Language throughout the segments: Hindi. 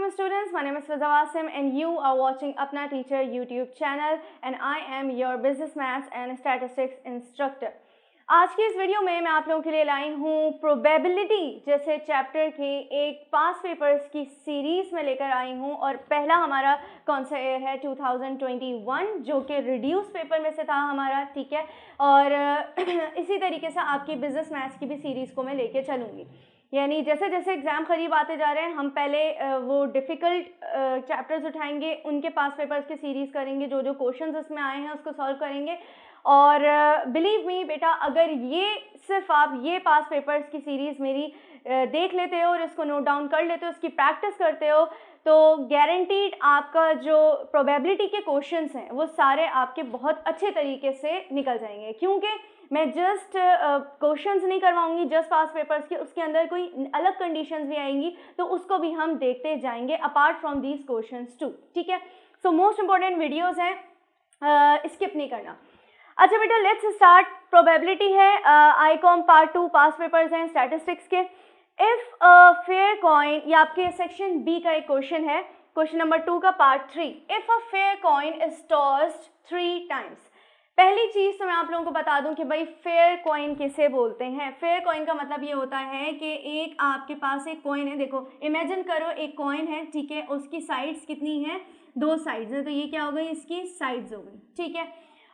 afternoon students, my name is Fiza Wasim and you are watching Apna Teacher YouTube channel and I am your business maths and statistics instructor. आज की इस वीडियो में मैं आप लोगों के लिए लाई हूँ प्रोबेबिलिटी जैसे चैप्टर के एक पास पेपर्स की सीरीज़ में लेकर आई हूँ और पहला हमारा कौन सा ईयर है 2021 जो कि रिड्यूस पेपर में से था हमारा, ठीक है। और इसी तरीके से आपकी बिजनेस मैथ्स की भी सीरीज़ को मैं लेके चलूँगी, यानी जैसे जैसे एग्ज़ाम करीब आते जा रहे हैं हम पहले वो डिफ़िकल्ट चैप्टर्स उठाएंगे, उनके पास पेपर्स की सीरीज़ करेंगे, जो जो क्वेश्चंस उसमें आए हैं उसको सॉल्व करेंगे। और बिलीव मी बेटा, अगर ये सिर्फ आप ये पास पेपर्स की सीरीज़ मेरी देख लेते हो और इसको नोट डाउन कर लेते हो, उसकी प्रैक्टिस करते हो, तो गारंटीड आपका जो प्रोबेबिलिटी के क्वेश्चंस हैं वो सारे आपके बहुत अच्छे तरीके से निकल जाएंगे। क्योंकि मैं जस्ट क्वेश्चंस नहीं करवाऊंगी जस्ट पास पेपर्स के, उसके अंदर कोई अलग कंडीशंस भी आएंगी तो उसको भी हम देखते जाएंगे apart from these questions too, ठीक है। सो मोस्ट इंपॉर्टेंट वीडियोज़ हैं, स्किप नहीं करना। अच्छा बेटा, लेट्स स्टार्ट। प्रोबेबिलिटी है आईकॉम पार्ट 2 पास पेपर्स हैं स्टैटिस्टिक्स के। इफ अ फेयर कॉइन, ये आपके सेक्शन बी का एक क्वेश्चन है, क्वेश्चन नंबर 2 का part 3। If a fair coin is tossed 3 times. पहली चीज़ तो मैं आप लोगों को बता दूं कि भाई फेयर कॉइन किसे बोलते हैं। फेयर कॉइन का मतलब ये होता है कि एक आपके पास एक कॉइन है, देखो इमेजिन करो एक कॉइन है, ठीक है, उसकी साइड्स कितनी हैं, 2 साइड्स हैं, तो ये क्या हो गई, इसकी साइड्स हो गई, ठीक है।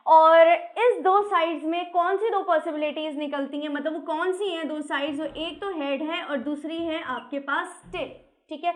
और इस 2 साइड्स में कौन सी 2 पॉसिबिलिटीज़ निकलती हैं, मतलब वो कौन सी हैं 2 साइड्स, वो एक तो हेड है और दूसरी है आपके पास टेल, ठीक है।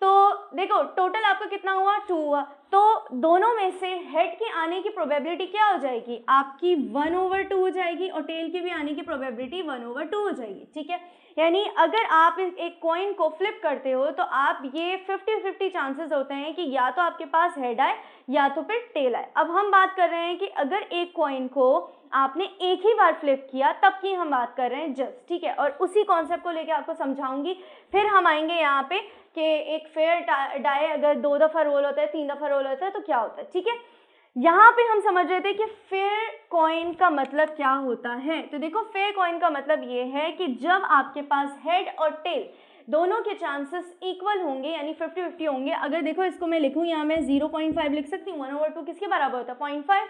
तो देखो टोटल आपका कितना हुआ, 2 हुआ, तो दोनों में से हेड के आने की प्रोबेबिलिटी क्या हो जाएगी, आपकी 1/2 हो जाएगी और टेल के भी आने की प्रोबेबिलिटी 1/2 हो जाएगी, ठीक है। यानी अगर आप एक कॉइन को फ्लिप करते हो तो आप ये 50-50 चांसेस होते हैं कि या तो आपके पास हेड आए या तो फिर टेल आए। अब हम बात कर रहे हैं कि अगर एक कॉइन को आपने एक ही बार फ्लिप किया तब की हम बात कर रहे हैं जस्ट, ठीक है। और उसी कॉन्सेप्ट को लेके आपको समझाऊंगी, फिर हम आएंगे यहाँ पे कि एक फेयर डाई अगर 2 दफ़ा रोल होता है, 3 दफ़ा रोल होता है तो क्या होता है, ठीक है। यहाँ पे हम समझ रहे थे कि फेयर कॉइन का मतलब क्या होता है। तो देखो फेयर कॉइन का मतलब ये है कि जब आपके पास हेड और टेल दोनों के चांसेस इक्वल होंगे, यानी 50-50 होंगे। अगर देखो इसको मैं लिखूँ यहाँ मैं 0.5 लिख सकती हूँ, 1/2 किसके बराबर होता है, 0.5।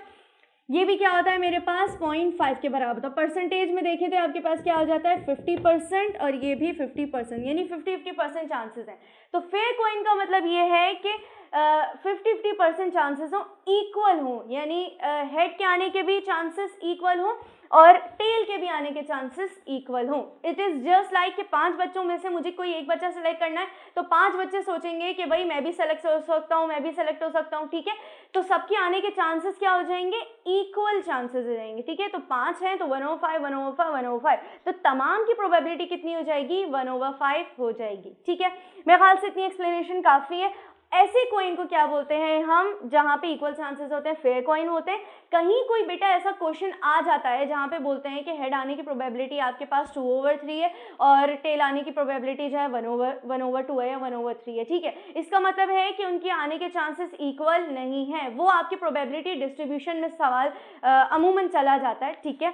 ये भी क्या होता है मेरे पास 0.5 के बराबर होता है। परसेंटेज में देखें तो आपके पास क्या हो जाता है 50% और ये भी 50%, यानी 50-50% चांसेस हैं। तो फेयर कॉइन का मतलब ये है कि 50-50% चांसेस हों, इक्वल हों, यानी हेड के आने के भी चांसेस इक्वल हों और टेल के भी आने के चांसेस इक्वल हों। इट इज़ जस्ट लाइक कि 5 बच्चों में से मुझे कोई एक बच्चा सेलेक्ट करना है तो 5 बच्चे सोचेंगे कि भाई मैं भी सेलेक्ट हो सकता हूँ, मैं भी सेलेक्ट हो सकता हूँ, ठीक है। तो सबके आने के चांसेस क्या हो जाएंगे, इक्वल चांसेस हो जाएंगे, ठीक है। तो 5 हैं तो 1/5 1/5 1/5, तो तमाम की प्रोबेबिलिटी कितनी हो जाएगी, 1/5 हो जाएगी, ठीक है। मेरे ख्याल से इतनी एक्सप्लेनेशन काफ़ी है। ऐसे कॉइन को क्या बोलते हैं हम, जहाँ पे इक्वल चांसेस होते हैं, फेयर कॉइन होते हैं। कहीं कोई बेटा ऐसा क्वेश्चन आ जाता है जहाँ पे बोलते हैं कि हेड आने की प्रोबेबिलिटी आपके पास 2/3 है और टेल आने की प्रोबेबिलिटी जो है 1/2 है या 1/3 है, ठीक है। इसका मतलब है कि उनके आने के चांसेस इक्वल नहीं है, वो आपकी प्रोबेबिलिटी डिस्ट्रीब्यूशन में सवाल अमूमन चला जाता है, ठीक है।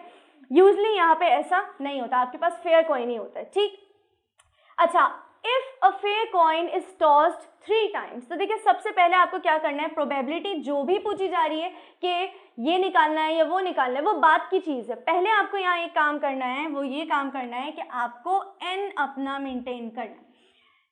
यूजली यहाँ पे ऐसा नहीं होता, आपके पास फेयर कॉइन ही होता है, ठीक। अच्छा, if a fair coin is tossed 3 times, तो देखिए सबसे पहले आपको क्या करना है, प्रोबेबिलिटी जो भी पूछी जा रही है कि ये निकालना है या वो निकालना है, वो बात की चीज़ है। पहले आपको यहाँ एक काम करना है, वो ये काम करना है कि आपको n अपना मेंटेन करना है,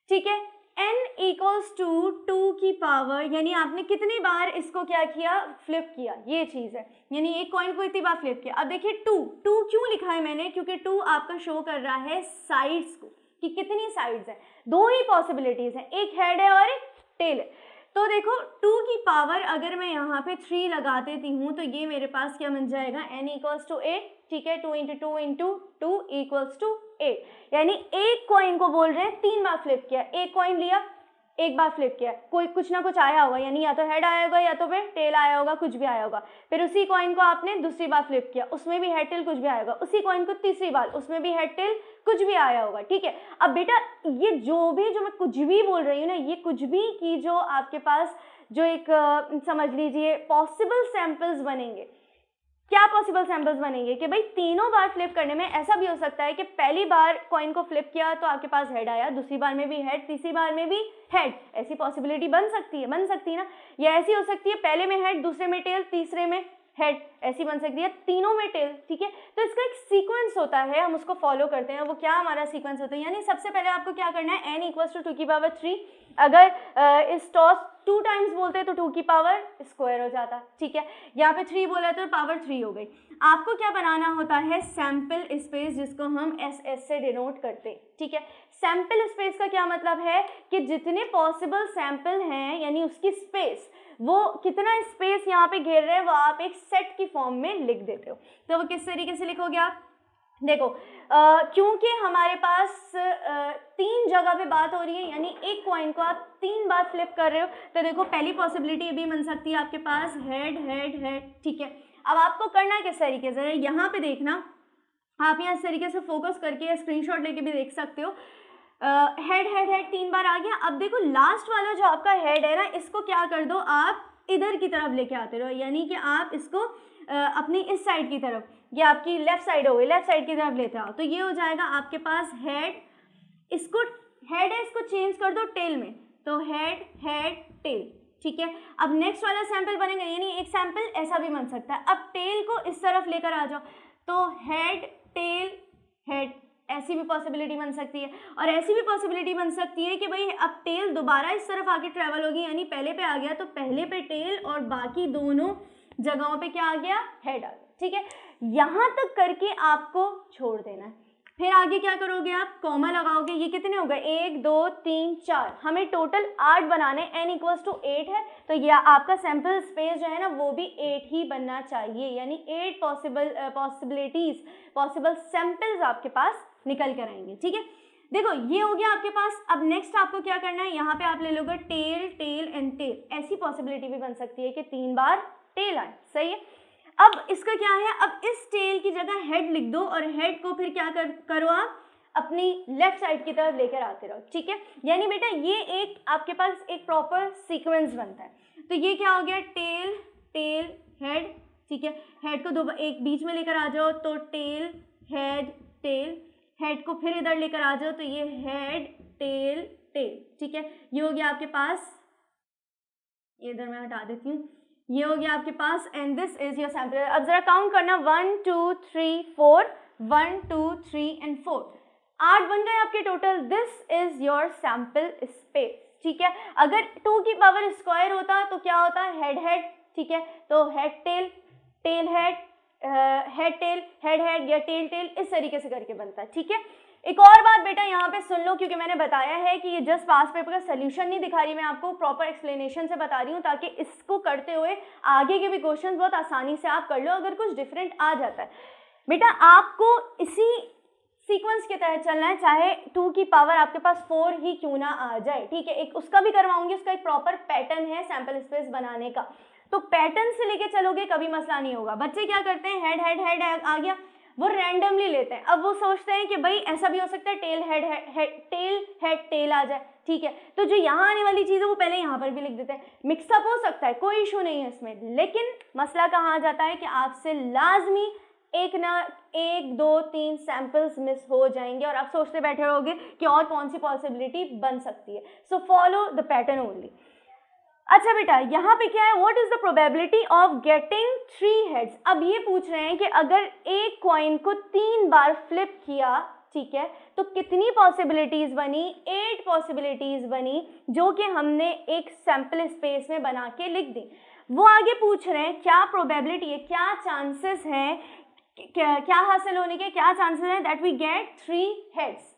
ठीक है। n इक्वल्स टू 2 की पावर, यानी आपने कितनी बार इसको क्या किया, फ्लिप किया, ये चीज़ है, यानी एक कॉइन को इतनी बार फ्लिप किया। अब देखिए 2 क्यों लिखा है मैंने, क्योंकि 2 आपका शो कर रहा है साइड्स को कि कितनी साइड्स हैं, 2 ही पॉसिबिलिटीज़ हैं, एक हेड है और एक टेल है। तो देखो 2 की पावर अगर मैं यहाँ पे 3 लगा देती हूँ तो ये मेरे पास क्या बन जाएगा, n इक्वल्स टू 8, ठीक है। 2 × 2 × 2 इक्वल्स टू 8, यानी एक कॉइन को बोल रहे हैं 3 बार फ्लिप किया, एक कॉइन लिया एक बार फ्लिप किया, कोई कुछ ना कुछ आया होगा, यानी या तो हेड आया होगा या तो फिर टेल आया होगा, कुछ भी आया होगा। फिर उसी कॉइन को आपने दूसरी बार फ्लिप किया, उसमें भी हेड टेल कुछ भी आया होगा, उसी कॉइन को तीसरी बार, उसमें भी हेड टेल कुछ भी आया होगा, ठीक है। अब बेटा ये जो मैं कुछ भी बोल रही हूँ ना, ये कुछ भी की जो आपके पास जो एक समझ लीजिए पॉसिबल सैंपल्स बनेंगे, क्या पॉसिबल सैंपल्स बनेंगे कि भाई तीनों बार फ्लिप करने में ऐसा भी हो सकता है कि पहली बार कॉइन को फ्लिप किया तो आपके पास हेड आया, दूसरी बार में भी हेड, तीसरी बार में भी हेड, ऐसी पॉसिबिलिटी बन सकती है ना। या ऐसी हो सकती है पहले में हेड, दूसरे में टेल, तीसरे में हेड, ऐसी बन सकती है, तीनों में टेल, ठीक है। तो इसका एक सीक्वेंस होता है, हम उसको फॉलो करते हैं। वो क्या हमारा सीक्वेंस होता है, यानी सबसे पहले आपको क्या करना है, n = 2 की पावर 3। अगर इस टॉस 2 टाइम्स बोलते हैं तो 2 की पावर स्क्वायर हो जाता, ठीक है। यहाँ पे 3 बोला तो पावर 3 हो गई। आपको क्या बनाना होता है, सैंपल स्पेस, जिसको हम SS से डिनोट करते हैं, ठीक है। सैंपल स्पेस का क्या मतलब है कि जितने पॉसिबल सैंपल हैं, यानी उसकी स्पेस, वो कितना स्पेस यहाँ पे घेर रहे हैं, वो आप एक सेट की फॉर्म में लिख देते हो। तो वो किस तरीके से लिखोगे आप, देखो क्योंकि हमारे पास 3 जगह पे बात हो रही है, यानी एक कॉइन को आप 3 बार फ्लिप कर रहे हो, तो देखो पहली पॉसिबिलिटी ये भी बन सकती है आपके पास हेड हेड हेड, ठीक है। अब आपको करना है किस तरीके से, यहाँ पे देखना, आप यहाँ इस तरीके से फोकस करके स्क्रीनशॉट लेके भी देख सकते हो। हेड हेड हेड 3 बार आ गया। अब देखो लास्ट वाला जो आपका हेड है ना, इसको क्या कर दो, आप इधर की तरफ लेके आते रहो, यानी कि आप इसको अपनी इस साइड की तरफ, ये आपकी लेफ्ट साइड हो गई, लेफ्ट साइड की तरफ लेते आओ, तो ये हो जाएगा आपके पास हेड। इसको हेड है, इसको चेंज कर दो टेल में, तो हेड हेड टेल, ठीक है। अब नेक्स्ट वाला सैंपल बनेगा, यानी एक सैंपल ऐसा भी बन सकता है। अब टेल को इस तरफ लेकर आ जाओ, तो हेड टेल हेड, ऐसी भी पॉसिबिलिटी बन सकती है। और ऐसी भी पॉसिबिलिटी बन सकती है कि भाई अब टेल दोबारा इस तरफ आके ट्रेवल होगी, यानी पहले पे आ गया तो पहले पे टेल और बाकी दोनों जगहों पे क्या आ गया, हेड आ गया, ठीक है। यहाँ तक करके आपको छोड़ देना है। फिर आगे क्या करोगे आप, कॉमा लगाओगे। ये कितने हो गए, 1 2 3 4, हमें टोटल 8 बनाने, n = 8 है, तो ये आपका सैंपल स्पेस जो है ना वो भी 8 ही बनना चाहिए, यानी 8 पॉसिबल सैंपल्स आपके पास निकल कर आएंगे, ठीक है। देखो ये हो गया आपके पास। अब नेक्स्ट आपको क्या करना है, यहाँ पे आप ले लोगे टेल टेल एंड टेल, ऐसी पॉसिबिलिटी भी बन सकती है कि 3 बार टेल आए, सही है। अब इसका क्या है, अब इस टेल की जगह हेड लिख दो, और हेड को फिर क्या करो आप अपनी लेफ्ट साइड की तरफ लेकर आते रहो, ठीक है। यानी बेटा ये एक आपके पास एक प्रॉपर सीक्वेंस बनता है। तो ये क्या हो गया, टेल टेल हेड, ठीक है। हेड को एक बीच में लेकर आ जाओ, तो टेल हेड टेल, हेड को फिर इधर लेकर आ जाओ, तो ये हेड टेल टेल, ठीक है। ये हो गया आपके पास, ये इधर मैं हटा देती हूँ, ये हो गया आपके पास, and this is your sample. अब जरा काउंट करना, 1 2 3 4, 1 2 3 एंड 4, 8 बन गए आपके total. This is your sample space, ठीक है। अगर 2 की पावर स्क्वायर होता तो क्या होता, हेड हेड, ठीक है। तो head tail tail head, head tail head head, या टेल टेल, इस तरीके से करके बनता है, ठीक है। एक और बात बेटा यहाँ पे सुन लो, क्योंकि मैंने बताया है कि ये जस्ट पास पेपर का सोल्यूशन नहीं दिखा रही, मैं आपको प्रॉपर एक्सप्लेनेशन से बता रही हूँ, ताकि इसको करते हुए आगे के भी क्वेश्चन बहुत आसानी से आप कर लो, अगर कुछ डिफरेंट आ जाता है। बेटा आपको इसी सीक्वेंस के तहत चलना है, चाहे 2 की पावर आपके पास 4 ही क्यों ना आ जाए, ठीक है। एक उसका भी करवाऊंगी, उसका एक प्रॉपर पैटर्न है सैंपल स्पेस बनाने का, तो पैटर्न से लेके चलोगे कभी मसला नहीं होगा। बच्चे क्या करते हैं, हेड हेड हेड आ गया, वो रैंडमली लेते हैं। अब वो सोचते हैं कि भाई ऐसा भी हो सकता है टेल हेड हेड टेल आ जाए, ठीक है। तो जो यहाँ आने वाली चीज़ है वो पहले यहाँ पर भी लिख देते हैं, मिक्सअप हो सकता है, कोई इशू नहीं है इसमें। लेकिन मसला कहाँ आ जाता है कि आपसे लाजमी 1 2 3 सैंपल्स मिस हो जाएंगे, और आप सोचते बैठे रहोगे कि और कौन सी पॉसिबिलिटी बन सकती है। So follow the pattern only. अच्छा बेटा यहाँ पे क्या है, what is the probability of getting 3 heads. अब ये पूछ रहे हैं कि अगर एक कॉइन को 3 बार फ्लिप किया, ठीक है, तो कितनी पॉसिबिलिटीज बनी, 8 पॉसिबिलिटीज बनी, जो कि हमने एक सैंपल स्पेस में बना के लिख दी। वो आगे पूछ रहे हैं क्या प्रोबेबिलिटी है, क्या चांसेस हैं, क्या हासिल होने के क्या चांसेस हैं दैट वी गेट 3 हेड्स,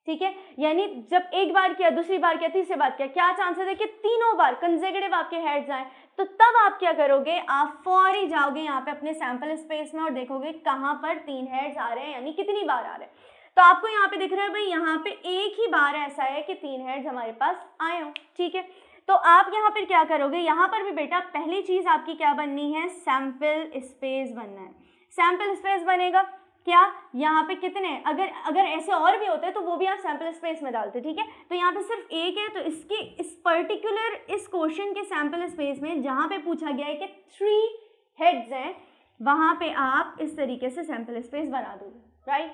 ठीक है। यानी जब एक बार किया, दूसरी बार किया, तीसरी बार किया, क्या चांसेस है कि तीनों बार कंसेक्यूटिव आपके हेड्स आए। तो तब आप क्या करोगे, आप फौरी जाओगे यहाँ पे अपने सैंपल स्पेस में और देखोगे कहाँ पर 3 हेड्स आ रहे हैं, यानी कितनी बार आ रहे हैं। तो आपको यहाँ पे दिख रहा है भाई, यहाँ पे एक ही बार ऐसा है कि 3 हेड्स हमारे पास आए हो, ठीक है। तो आप यहाँ पर क्या करोगे, यहाँ पर भी बेटा पहली चीज आपकी क्या बननी है, सैंपल स्पेस बनना है। सैंपल स्पेस बनेगा क्या, यहाँ पे कितने, अगर ऐसे और भी होते तो वो भी आप सैंपल स्पेस में डालते, ठीक है। तो यहाँ पे सिर्फ एक है, तो इसके इस पर्टिकुलर इस क्वेश्चन के सैंपल स्पेस में जहाँ पे पूछा गया है कि 3 हेड्स हैं, वहाँ पे आप इस तरीके से सैम्पल स्पेस बना दोगे, राइट।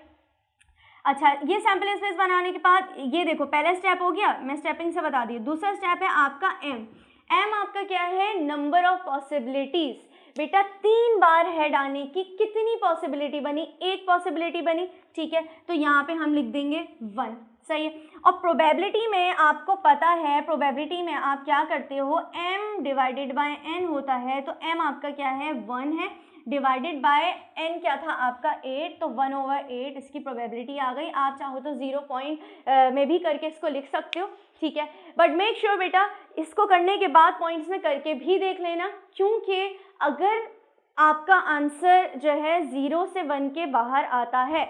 अच्छा, ये सैम्पल स्पेस बनाने के बाद ये देखो पहला स्टेप हो गया, मैं स्टेपिंग से बता दी। दूसरा स्टेप है आपका एम आपका क्या है, नंबर ऑफ पॉसिबिलिटीज। बेटा 3 बार हेड आने की कितनी पॉसिबिलिटी बनी, एक पॉसिबिलिटी बनी, ठीक है, तो यहाँ पे हम लिख देंगे 1, सही है। और प्रोबेबिलिटी में आपको पता है, प्रोबेबिलिटी में आप क्या करते हो, m डिवाइडेड बाय n होता है, तो m आपका क्या है 1 है, डिवाइडेड बाय n क्या था आपका 8, तो 1/8 इसकी प्रोबेबिलिटी आ गई। आप चाहो तो 0 पॉइंट में भी करके इसको लिख सकते हो, ठीक है, बट मेक श्योर बेटा इसको करने के बाद पॉइंट्स में करके भी देख लेना, क्योंकि अगर आपका आंसर जो है 0 से 1 के बाहर आता है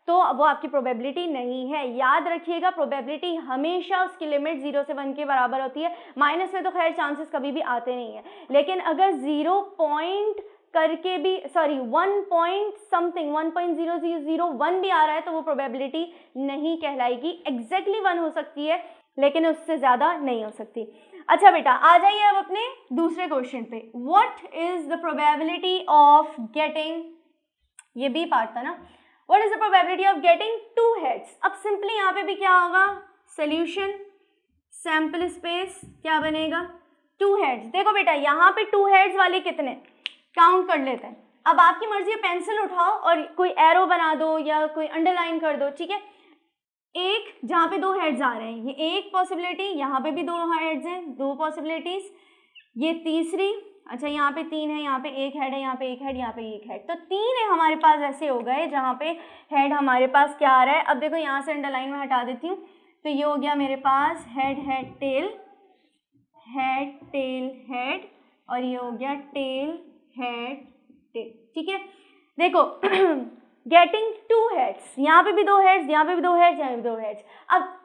तो वो आपकी प्रोबेबिलिटी नहीं है। याद रखिएगा, प्रोबेबिलिटी हमेशा उसकी लिमिट 0 से 1 के बराबर होती है। माइनस में तो खैर चांसेस कभी भी आते नहीं है, लेकिन अगर 0 पॉइंट करके भी 1 पॉइंट समथिंग 1.0001 भी आ रहा है तो वो प्रोबेबिलिटी नहीं कहलाएगी। एग्जैक्टली 1 हो सकती है लेकिन उससे ज़्यादा नहीं हो सकती। अच्छा बेटा, आ जाइए अब अपने दूसरे क्वेश्चन पे। What is the probability of getting, ये बी पार्ट था ना, what is the probability of getting 2 heads. अब सिंपली यहाँ पे भी क्या होगा, सोल्यूशन सैंपल स्पेस क्या बनेगा, 2 हेड्स। देखो बेटा यहाँ पे 2 हेड्स वाले कितने काउंट कर लेते हैं। अब आपकी मर्जी है, पेंसिल उठाओ और कोई एरो बना दो या कोई अंडरलाइन कर दो, ठीक है। एक जहाँ पे 2 हेड्स आ रहे हैं, ये एक पॉसिबिलिटी, यहाँ पे भी 2 हेड्स हैं, 2 पॉसिबिलिटीज, ये तीसरी। अच्छा यहाँ पे 3 है, यहाँ पे 1 हेड है, यहाँ पे 1 हेड, यहाँ पे 1 हेड, तो 3 है हमारे पास ऐसे हो गए जहाँ पे हेड हमारे पास क्या आ रहा है। अब देखो यहाँ से अंडरलाइन में हटा देती हूँ, तो ये हो गया मेरे पास head head tail, head tail head, और ये हो गया टेल हेड टेल, ठीक है। देखो गेटिंग 2 हेड्स, यहाँ पे भी 2 हेड्स, यहाँ पे भी 2 हेड्स, यहाँ पे भी 2 हेड्स।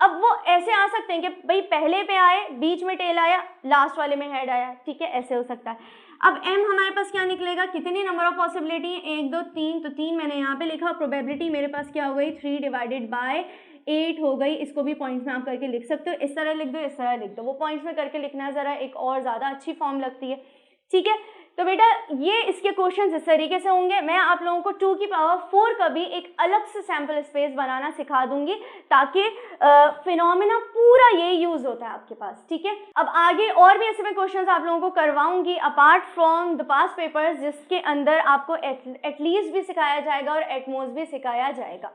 अब वो ऐसे आ सकते हैं कि भाई पहले पे आए, बीच में टेल आया, लास्ट वाले में हेड आया, ठीक है, ऐसे हो सकता है। अब m हमारे पास क्या निकलेगा, कितनी नंबर ऑफ पॉसिबिलिटी है, 1 2 3, तो 3 मैंने यहाँ पे लिखा। प्रोबेबिलिटी मेरे पास क्या हो गई, 3 डिवाइडेड बाय 8 हो गई। इसको भी पॉइंट्स में आप करके लिख सकते हो, इस तरह लिख दो, इस तरह लिख दो, वो पॉइंट्स में करके लिखना ज़रा एक और ज़्यादा अच्छी फॉर्म लगती है, ठीक है। तो बेटा ये इसके क्वेश्चन इस तरीके से होंगे। मैं आप लोगों को 2 की पावर 4 का भी एक अलग से सैंपल स्पेस बनाना सिखा दूंगी, ताकि फिनोमेना पूरा ये यूज होता है आपके पास, ठीक है। अब आगे और भी ऐसे मैं क्वेश्चंस आप लोगों को करवाऊंगी apart from the past papers, जिसके अंदर आपको एटलीस्ट भी सिखाया जाएगा और एटमोस्ट भी सिखाया जाएगा।